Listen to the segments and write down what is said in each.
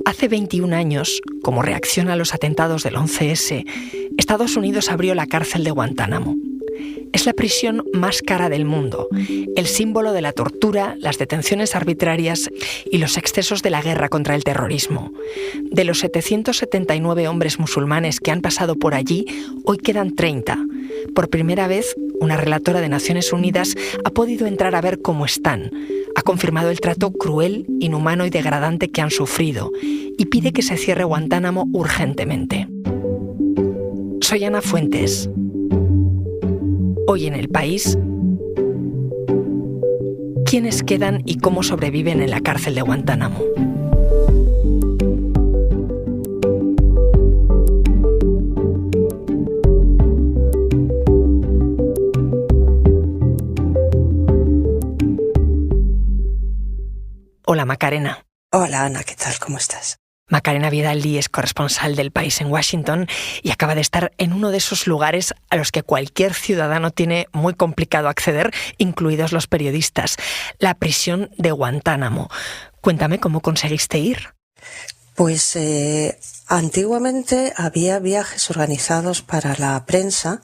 Hace 21 años, como reacción a los atentados del 11S, Estados Unidos abrió la cárcel de Guantánamo. Es la prisión más cara del mundo, el símbolo de la tortura, las detenciones arbitrarias y los excesos de la guerra contra el terrorismo. De los 779 hombres musulmanes que han pasado por allí, hoy quedan 30. Por primera vez, una relatora de Naciones Unidas ha podido entrar a ver cómo están. Ha confirmado el trato cruel, inhumano y degradante que han sufrido y pide que se cierre Guantánamo urgentemente. Soy Ana Fuentes. Hoy en El País, ¿quiénes quedan y cómo sobreviven en la cárcel de Guantánamo? Hola, Macarena. Hola, Ana, ¿qué tal? ¿Cómo estás? Macarena Vidal es corresponsal del País en Washington y acaba de estar en uno de esos lugares a los que cualquier ciudadano tiene muy complicado acceder, incluidos los periodistas, la prisión de Guantánamo. Cuéntame cómo conseguiste ir. Pues antiguamente había viajes organizados para la prensa,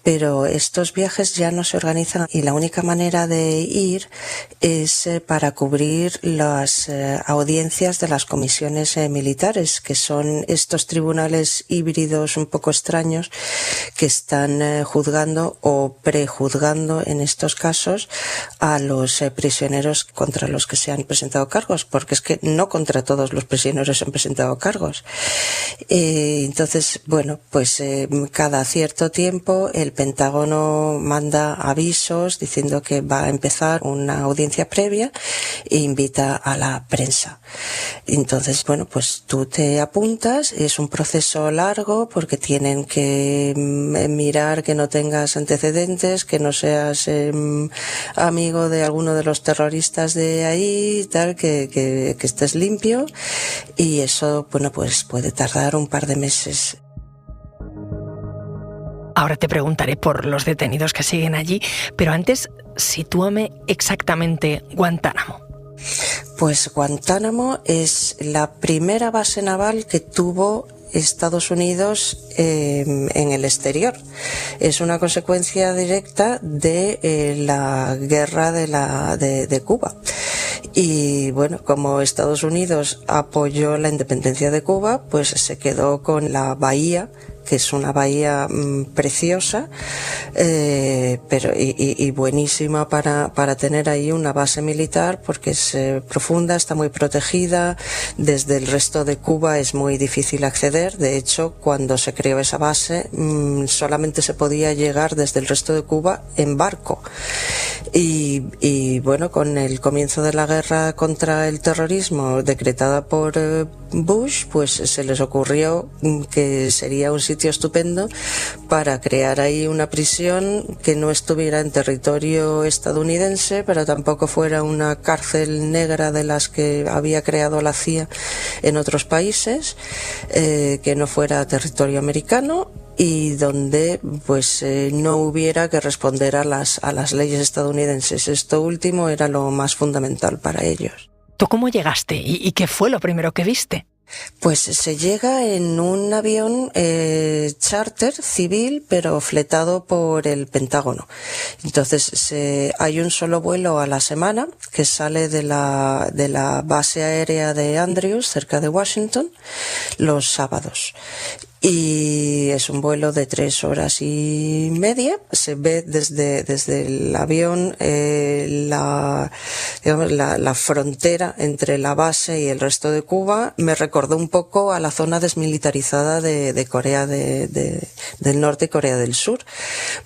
pero estos viajes ya no se organizan y la única manera de ir es para cubrir las audiencias de las comisiones militares, que son estos tribunales híbridos un poco extraños que están juzgando o prejuzgando en estos casos a los prisioneros contra los que se han presentado cargos, porque es que no contra todos los prisioneros han presentado cargos. Entonces, bueno, pues cada cierto tiempo el Pentágono manda avisos diciendo que va a empezar una audiencia previa e invita a la prensa. Entonces, bueno, pues tú te apuntas, es un proceso largo porque tienen que mirar que no tengas antecedentes, que no seas amigo de alguno de los terroristas de ahí, tal, que estés limpio, y eso, bueno, pues puede tardar un par de meses. Ahora te preguntaré por los detenidos que siguen allí, pero antes, sitúame exactamente Guantánamo. Pues Guantánamo es la primera base naval que tuvo Estados Unidos en el exterior. Es una consecuencia directa de la guerra de Cuba. Y bueno, como Estados Unidos apoyó la independencia de Cuba, pues se quedó con la bahía, que es una bahía preciosa, pero y buenísima para tener ahí una base militar, porque es profunda, está muy protegida. Desde el resto de Cuba es muy difícil acceder. De hecho, cuando se creó esa base, solamente se podía llegar desde el resto de Cuba en barco. Y bueno, con el comienzo de la guerra contra el terrorismo decretada por Bush, pues se les ocurrió que sería un sitio estupendo para crear ahí una prisión que no estuviera en territorio estadounidense, pero tampoco fuera una cárcel negra de las que había creado la CIA en otros países, que no fuera territorio americano y donde pues no hubiera que responder a las leyes estadounidenses. Esto último era lo más fundamental para ellos. ¿Tú cómo llegaste y qué fue lo primero que viste? Pues se llega en un avión charter civil, pero fletado por el Pentágono. Entonces hay un solo vuelo a la semana que sale de la base aérea de Andrews, cerca de Washington, los sábados. Y es un vuelo de 3 horas y media. Se ve desde el avión la frontera entre la base y el resto de Cuba. Me recordó un poco a la zona desmilitarizada de Corea del Norte y Corea del Sur,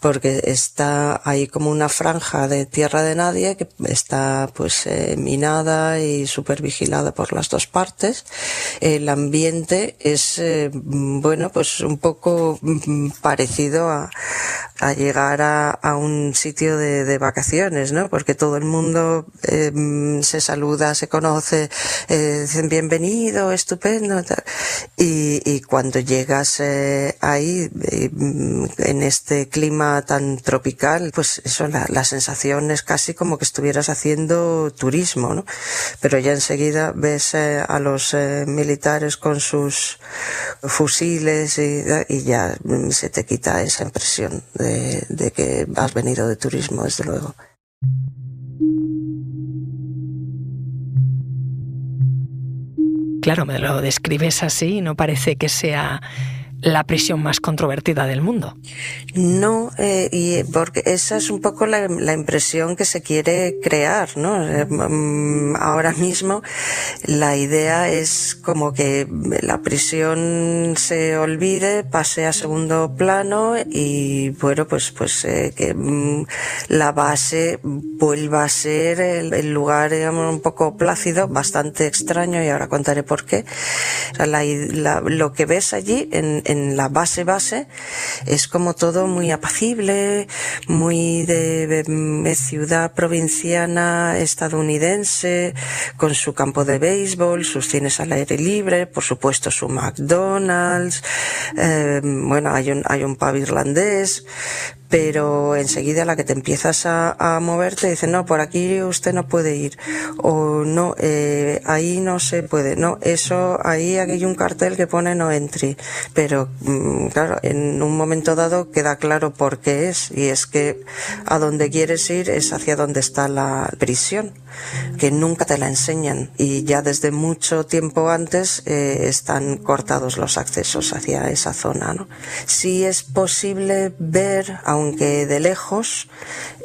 porque está ahí como una franja de tierra de nadie que está pues minada y súper vigilada por las dos partes. El ambiente es bueno, pues un poco parecido a llegar a un sitio de vacaciones, ¿no? Porque todo el mundo se saluda, se conoce, dicen bienvenido, estupendo, tal. Y cuando llegas ahí, en este clima tan tropical, pues eso, la sensación es casi como que estuvieras haciendo turismo, ¿no? Pero ya enseguida ves a los militares con sus fusiles y ya se te quita esa impresión de que has venido de turismo, desde luego. Claro, me lo describes así y no parece que sea la prisión más controvertida del mundo. No, y porque esa es un poco la impresión que se quiere crear, ¿no? Ahora mismo la idea es como que la prisión se olvide, pase a segundo plano y bueno, pues que la base vuelva a ser el lugar, digamos, un poco plácido, bastante extraño, y ahora contaré por qué. O sea, lo que ves allí en la base es como todo muy apacible, muy de ciudad provinciana estadounidense, con su campo de béisbol, sus cines al aire libre, por supuesto su McDonald's, bueno, hay un pub irlandés, pero enseguida a la que te empiezas a mover te dicen, no, por aquí usted no puede ir, o no, ahí no se puede, no, eso, ahí hay un cartel que pone no entry, pero claro, en un momento dado queda claro por qué es, y es que a donde quieres ir es hacia donde está la prisión, que nunca te la enseñan, y ya desde mucho tiempo antes están cortados los accesos hacia esa zona, ¿no? Sí es posible ver, aunque de lejos,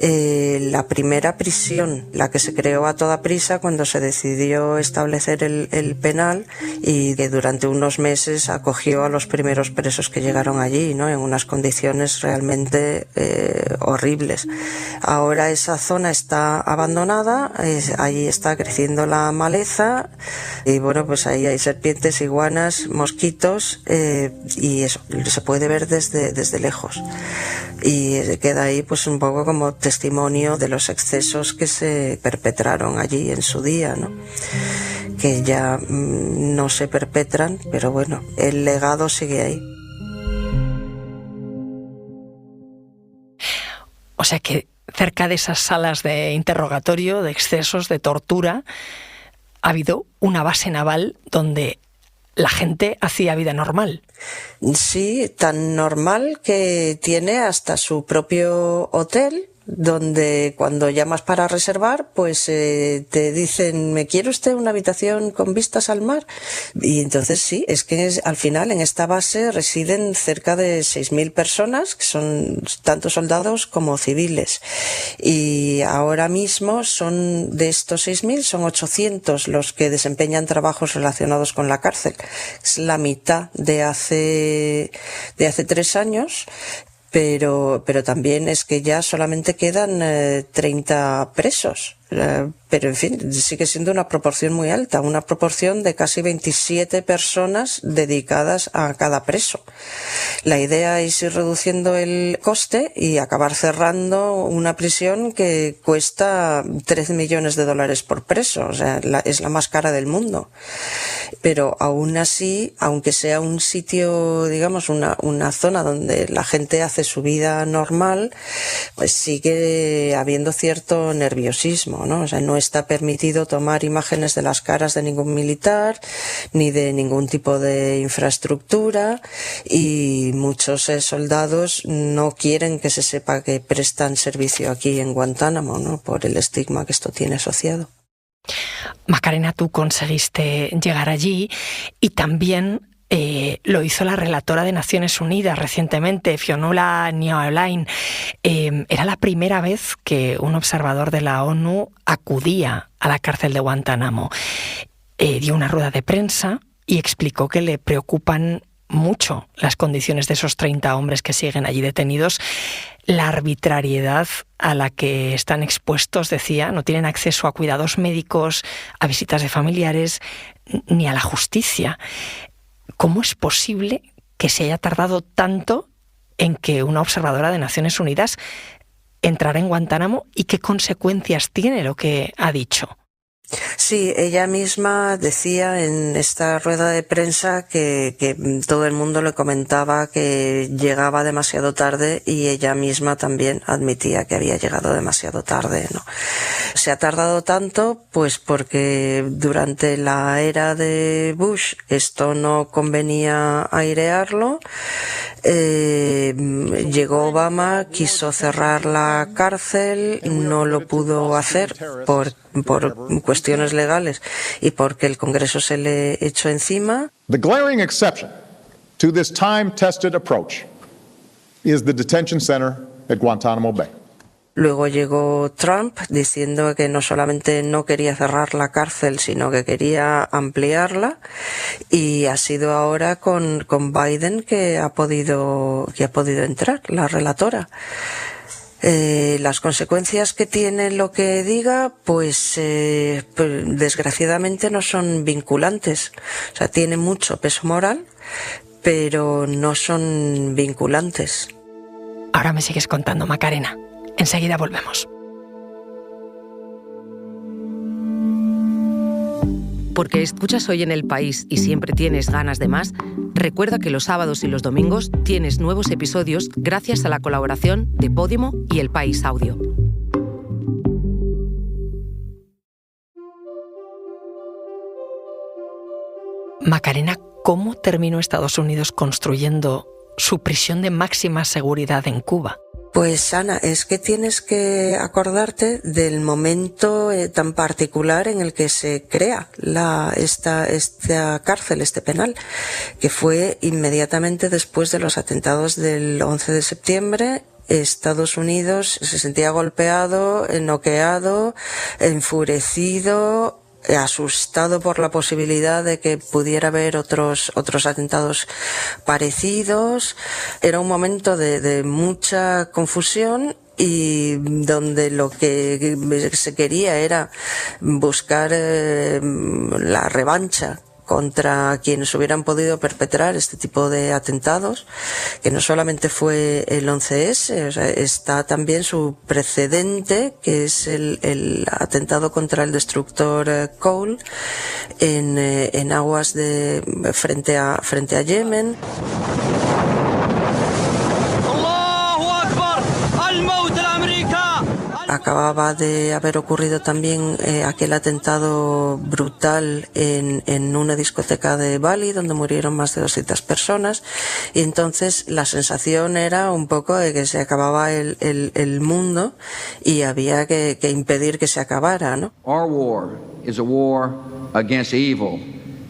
la primera prisión, la que se creó a toda prisa cuando se decidió establecer el penal, y que durante unos meses acogió a los primeros presos que llegaron allí, ¿no? En unas condiciones realmente horribles. Ahora esa zona está abandonada, ahí está creciendo la maleza, y bueno, pues ahí hay serpientes, iguanas, mosquitos, y eso se puede ver desde lejos, y queda ahí pues un poco como testimonio de los excesos que se perpetraron allí en su día, ¿no? Que ya no se perpetran, pero bueno, el legado sigue ahí. O sea que cerca de esas salas de interrogatorio, de excesos, de tortura, ha habido una base naval donde la gente hacía vida normal. Sí, tan normal que tiene hasta su propio hotel, donde cuando llamas para reservar, pues te dicen, ¿me quiere usted una habitación con vistas al mar? Y entonces sí, es que al final en esta base residen cerca de 6.000 personas, que son tanto soldados como civiles. Y ahora mismo son de estos 6.000, son 800 los que desempeñan trabajos relacionados con la cárcel. Es la mitad de hace 3 años. Pero también es que ya solamente quedan 30 presos. Pero en fin, sigue siendo una proporción muy alta, una proporción de casi 27 personas dedicadas a cada preso. La idea es ir reduciendo el coste y acabar cerrando una prisión que cuesta $13 millones por preso, o sea, es la más cara del mundo. Pero aún así, aunque sea un sitio, digamos, una zona donde la gente hace su vida normal, pues sigue habiendo cierto nerviosismo, ¿no? O sea, no está permitido tomar imágenes de las caras de ningún militar, ni de ningún tipo de infraestructura, y muchos soldados no quieren que se sepa que prestan servicio aquí en Guantánamo, ¿no? Por el estigma que esto tiene asociado. Macarena, tú conseguiste llegar allí y también lo hizo la relatora de Naciones Unidas recientemente, Fionnuala Ní Aoláin. Era la primera vez que un observador de la ONU acudía a la cárcel de Guantánamo. Dio una rueda de prensa y explicó que le preocupan mucho las condiciones de esos 30 hombres que siguen allí detenidos, la arbitrariedad a la que están expuestos, decía, no tienen acceso a cuidados médicos, a visitas de familiares, ni a la justicia. ¿Cómo es posible que se haya tardado tanto en que una observadora de Naciones Unidas entrar en Guantánamo y qué consecuencias tiene lo que ha dicho. Sí, ella misma decía en esta rueda de prensa que todo el mundo le comentaba que llegaba demasiado tarde, y ella misma también admitía que había llegado demasiado tarde, ¿no? Se ha tardado tanto pues porque durante la era de Bush esto no convenía airearlo. Llegó Obama, quiso cerrar la cárcel, no lo pudo hacer por cuestiones legales y porque el Congreso se le echó encima. The glaring exception to this time-tested approach is the detention center at Guantanamo Bay. Luego llegó Trump diciendo que no solamente no quería cerrar la cárcel, sino que quería ampliarla, y ha sido ahora con Biden que ha podido entrar, la relatora. Las consecuencias que tiene lo que diga, pues desgraciadamente no son vinculantes. O sea, tiene mucho peso moral, pero no son vinculantes. Ahora me sigues contando, Macarena. Enseguida volvemos. Porque escuchas Hoy en el País y siempre tienes ganas de más, recuerda que los sábados y los domingos tienes nuevos episodios gracias a la colaboración de Podimo y El País Audio. Macarena, ¿cómo terminó Estados Unidos construyendo su prisión de máxima seguridad en Cuba? Pues Ana, es que tienes que acordarte del momento tan particular en el que se crea esta cárcel, este penal, que fue inmediatamente después de los atentados del 11 de septiembre. Estados Unidos se sentía golpeado, noqueado, enfurecido, asustado por la posibilidad de que pudiera haber otros atentados parecidos. Era un momento de mucha confusión, y donde lo que se quería era buscar la revancha contra quienes hubieran podido perpetrar este tipo de atentados, que no solamente fue el 11S, o sea, está también su precedente, que es el atentado contra el destructor Cole en aguas frente a Yemen. Acababa de haber ocurrido también aquel atentado brutal en una discoteca de Bali, donde murieron más de 200 personas, y entonces la sensación era un poco de que se acababa el mundo y había que impedir que se acabara, ¿no? Our war is a war against evil.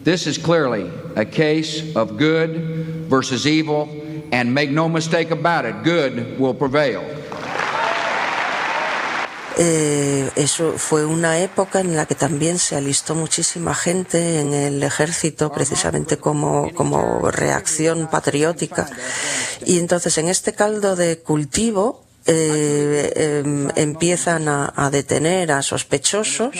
This is clearly a case of good versus evil, and make no mistake about it, good will prevail. Eso fue una época en la que también se alistó muchísima gente en el ejército, precisamente como reacción patriótica. Y entonces en este caldo de cultivo empiezan a detener a sospechosos,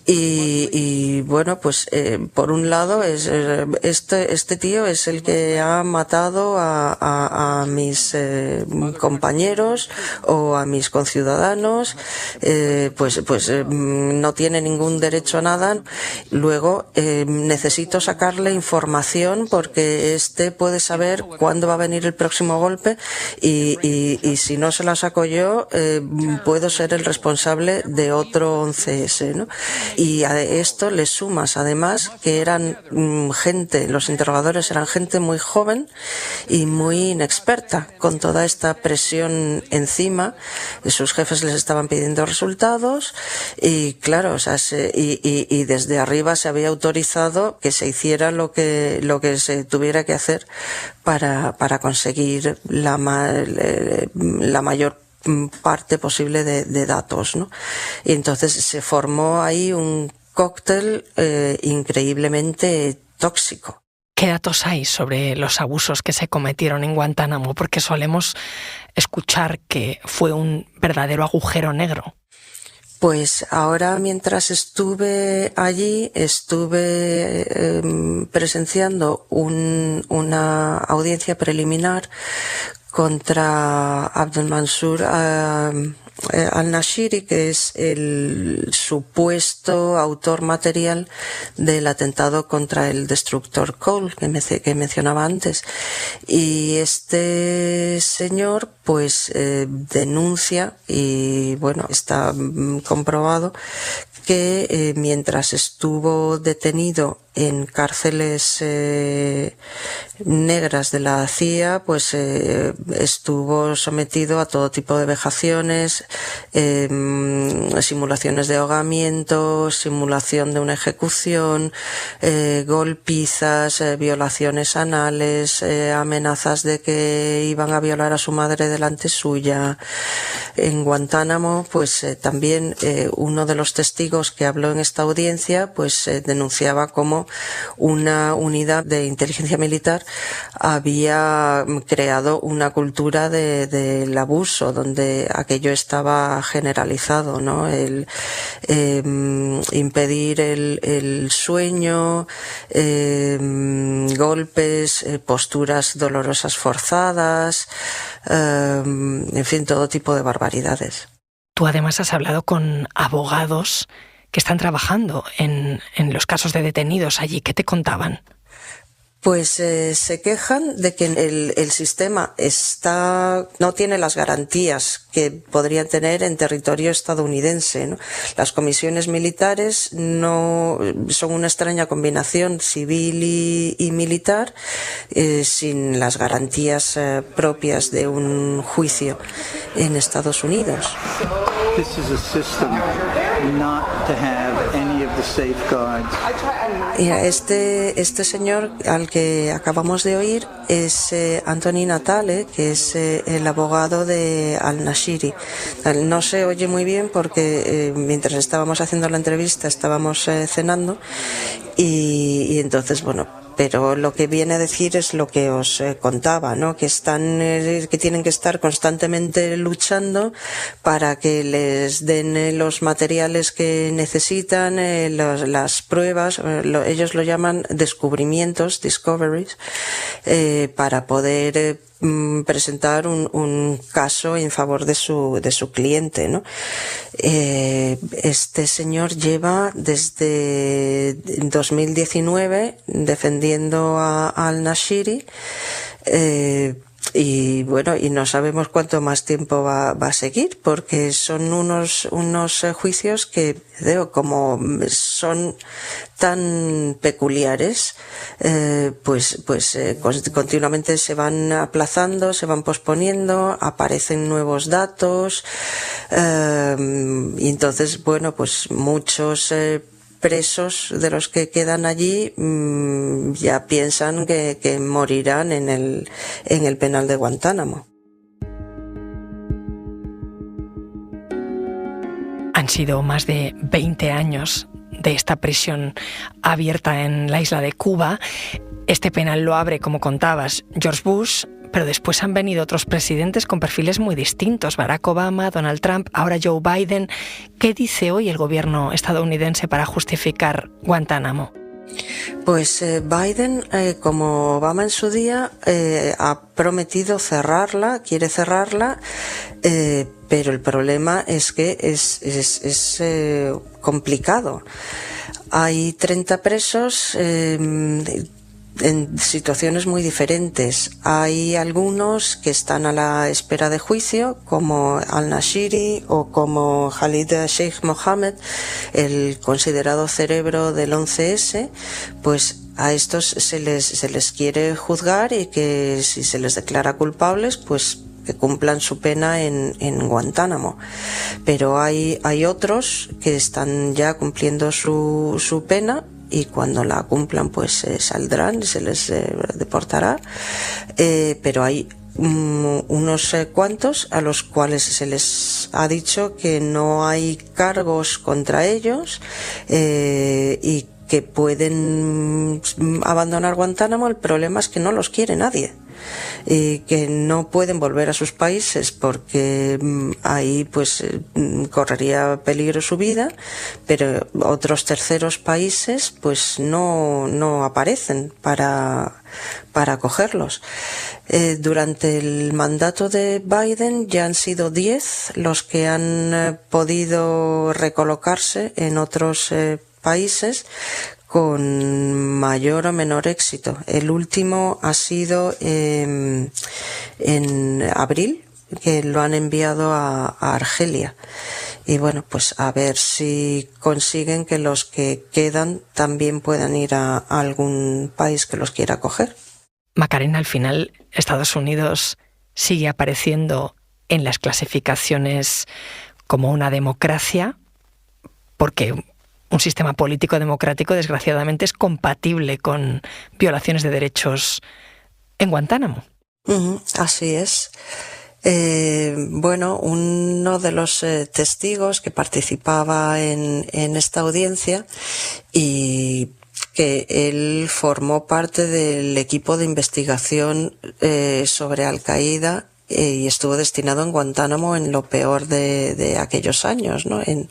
y bueno, pues por un lado este tío es el que ha matado a mis compañeros o a mis conciudadanos, pues no tiene ningún derecho a nada. Luego necesito sacarle información porque este puede saber cuándo va a venir el próximo golpe, y si no se la saco yo, puedo ser el responsable de otro 11S, ¿no? Y a esto le sumas además que eran los interrogadores eran gente muy joven y muy inexperta, con toda esta presión encima. Sus jefes les estaban pidiendo resultados, y claro, o sea, y desde arriba se había autorizado que se hiciera lo que se tuviera que hacer para conseguir la mayor parte posible de datos, ¿no? Y entonces se formó ahí un cóctel increíblemente tóxico. ¿Qué datos hay sobre los abusos que se cometieron en Guantánamo? Porque solemos escuchar que fue un verdadero agujero negro. Pues ahora, mientras estuve allí, presenciando una audiencia preliminar contra Abdel Mansur al-Nashiri, que es el supuesto autor material del atentado contra el destructor Cole que mencionaba antes. Y este señor pues denuncia, y bueno, está comprobado, que mientras estuvo detenido en cárceles negras de la CIA, pues estuvo sometido a todo tipo de vejaciones, simulaciones de ahogamiento, simulación de una ejecución, golpizas, violaciones anales, amenazas de que iban a violar a su madre delante suya. En Guantánamo, pues también uno de los testigos que habló en esta audiencia, pues denunciaba cómo una unidad de inteligencia militar había creado una cultura del abuso, donde aquello estaba generalizado, ¿no? El impedir el sueño, golpes, posturas dolorosas forzadas, en fin, todo tipo de barbaridades. Tú además has hablado con abogados que están trabajando en los casos de detenidos allí. ¿Qué te contaban? Pues se quejan de que el sistema no tiene las garantías que podrían tener en territorio estadounidense, ¿no? Las comisiones militares no son una extraña combinación civil y militar, sin las garantías propias de un juicio en Estados Unidos. This is a system not to have any of the safeguards. Este señor al que acabamos de oír es Anthony Natale, que es el abogado de al-Nashiri. No se oye muy bien porque mientras estábamos haciendo la entrevista estábamos cenando y entonces, bueno, pero lo que viene a decir es lo que os contaba, ¿no? Que tienen que estar constantemente luchando para que les den los materiales que necesitan, las pruebas, ellos lo llaman descubrimientos, discoveries, para poder presentar un caso en favor de su cliente, ¿no? Este señor lleva desde 2019 defendiendo al-Nashiri, y bueno, y no sabemos cuánto más tiempo va a seguir, porque son unos juicios que, como son tan peculiares, pues continuamente se van aplazando, se van posponiendo, aparecen nuevos datos, y entonces, bueno, pues muchos presos de los que quedan allí ya piensan que morirán en el penal de Guantánamo. Han sido más de 20 años de esta prisión abierta en la isla de Cuba. Este penal lo abre, como contabas, George Bush, pero después han venido otros presidentes con perfiles muy distintos: Barack Obama, Donald Trump, ahora Joe Biden. ¿Qué dice hoy el gobierno estadounidense para justificar Guantánamo? Pues Biden, como Obama en su día, ha prometido quiere cerrarla, pero el problema es que es complicado. Hay 30 presos en situaciones muy diferentes. Hay algunos que están a la espera de juicio, como al-Nashiri o como Khalid Sheikh Mohammed, el considerado cerebro del 11S, pues a estos se les quiere juzgar y que si se les declara culpables, pues que cumplan su pena en Guantánamo. Pero hay otros que están ya cumpliendo su pena, y cuando la cumplan pues saldrán y se les deportará, pero hay unos cuantos a los cuales se les ha dicho que no hay cargos contra ellos, y que pueden abandonar Guantánamo. El problema es que no los quiere nadie. y que no pueden volver a sus países porque ahí pues correría peligro su vida, pero otros terceros países pues no aparecen para acogerlos. Durante el mandato de Biden ya han sido 10 los que han podido recolocarse en otros países con mayor o menor éxito. El último ha sido en abril, que lo han enviado a Argelia. Y bueno, pues a ver si consiguen que los que quedan también puedan ir a algún país que los quiera acoger. Macarena, al final Estados Unidos sigue apareciendo en las clasificaciones como una democracia, porque un sistema político democrático desgraciadamente es compatible con violaciones de derechos en Guantánamo. Así es. Bueno, uno de los testigos que participaba en esta audiencia y que él formó parte del equipo de investigación sobre Al-Qaeda y estuvo destinado en Guantánamo en lo peor de aquellos años, ¿no? En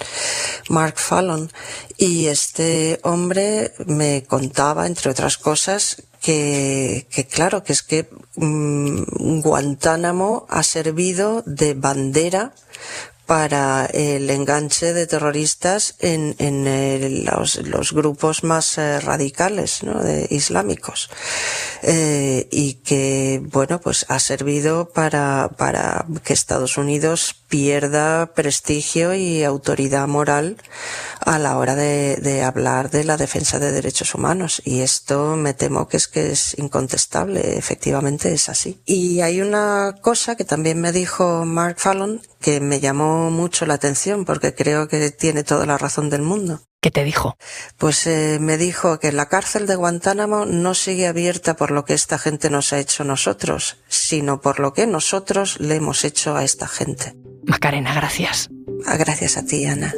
Mark Fallon. Y este hombre me contaba, entre otras cosas, que claro, que es que Guantánamo ha servido de bandera para el enganche de terroristas en los grupos más radicales, ¿no? Islámicos, y que bueno, pues ha servido para que Estados Unidos pierda prestigio y autoridad moral a la hora de hablar de la defensa de derechos humanos, y esto me temo que es incontestable. Efectivamente es así. Y hay una cosa que también me dijo Mark Fallon que me llamó mucho la atención, porque creo que tiene toda la razón del mundo. ¿Qué te dijo? Pues me dijo que la cárcel de Guantánamo no sigue abierta por lo que esta gente nos ha hecho a nosotros, sino por lo que nosotros le hemos hecho a esta gente. Macarena, gracias. Gracias a ti, Ana.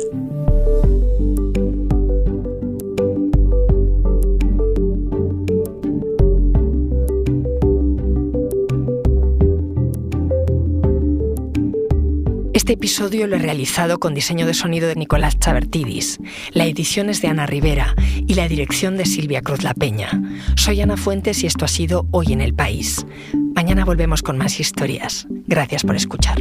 Este episodio lo he realizado con diseño de sonido de Nicolás Chavertidis. La edición es de Ana Rivera y la dirección de Silvia Cruz La Peña. Soy Ana Fuentes y esto ha sido Hoy en el País. Mañana volvemos con más historias. Gracias por escuchar.